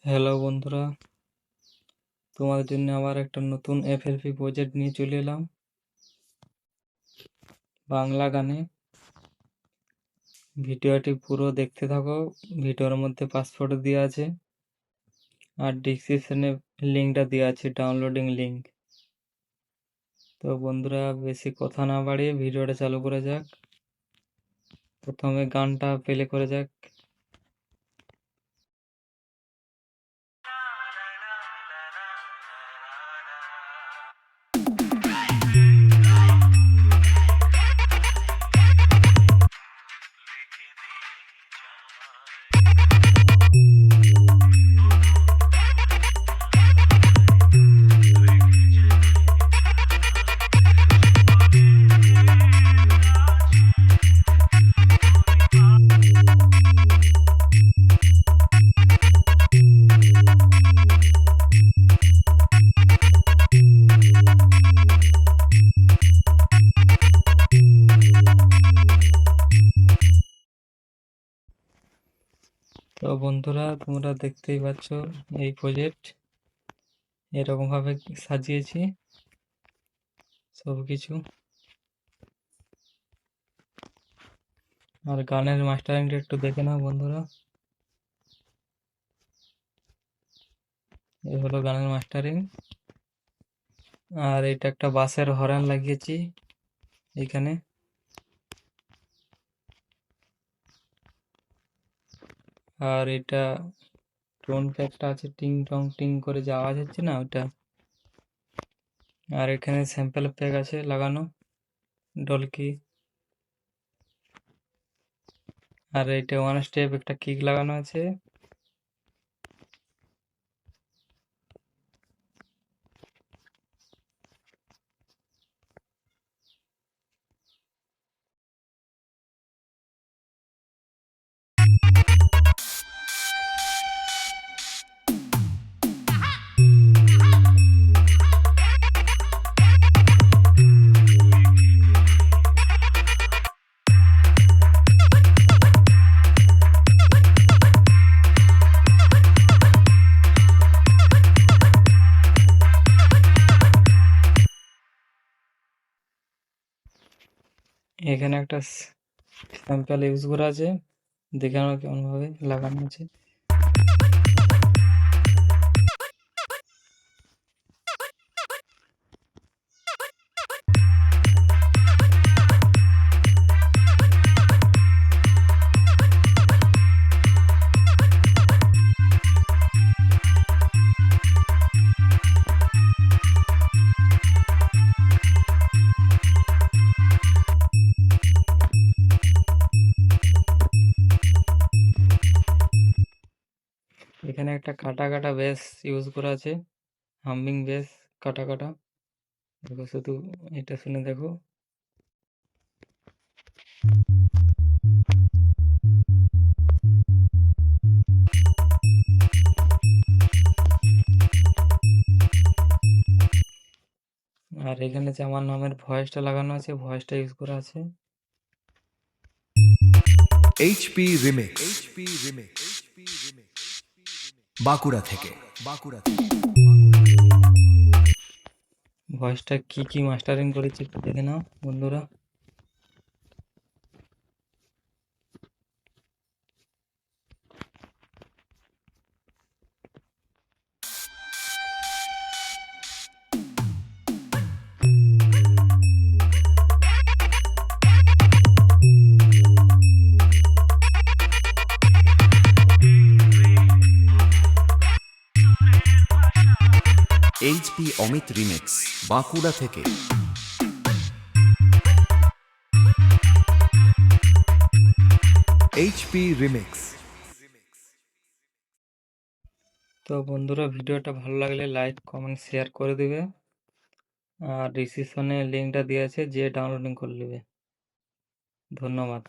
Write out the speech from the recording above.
Hello বন্ধুরা, তোমাদের জন্য আবার একটা নতুন এফএলপি প্রজেক্ট নিয়ে চলে এলাম বাংলা গানে। ভিডিওটি পুরো দেখতে থাকো। ভিডিওর মধ্যে পাসওয়ার্ড দেওয়া আছে আর ডিসক্রিপশনে লিঙ্কটা দেওয়া আছে, ডাউনলোডিং লিঙ্ক। তো বন্ধুরা, বেশি কথা না বাড়িয়ে ভিডিওটা চালু করা যাক। প্রথমে গানটা প্লে করে যাক। তো বন্ধুরা, তোমরা দেখতেই পাচ্ছ এই প্রজেক্ট এরকম ভাবে সাজিয়েছি সবকিছু। আর গানের মাস্টারিংটা একটু দেখে নাও বন্ধুরা। এই হলো গানের মাস্টারিং। আর এটা একটা বাসের হর্ন লাগিয়েছি এইখানে। আর এটা টোন প্যাকটা আছে, টিং টং টিং করে যে আওয়াজ হচ্ছে না ওটা। আর এখানে স্যাম্পল প্যাক আছে লাগানো, ডলকি। আর এটা ওয়ান স্টেপ একটা কিক লাগানো আছে। এখানে একটা স্যাম্পল ইউজ করা আছে, দেখানো কেমন ভাবে লাগানো আছে। এখানে একটা কাটা কাটা বেস ইউজ করা আছে, হামিং বেস কাটা কাটা। দেখো, শুধু এটা শুনে দেখো। আর এখানে যে আমার নামের ভয়েসটা লাগানো আছে, ভয়েসটা ইউজ করা আছে। এইচপি রিমিক্স বাঁকুড়া থেকে। ভয়েসটা কি মাস্টারিং করেছি একটু দেখে নাও বন্ধুরা। এইচপি অমিত রিমিক্স বাঁকুড়া থেকে। HP remix. তো বন্ধুরা, ভিডিওটা ভালো লাগলে লাইক কমেন্ট শেয়ার করে দিবে। আর ডিসক্রিপশনে লিঙ্কটা দেওয়া আছে, যে ডাউনলোডিং করে নেবে। ধন্যবাদ।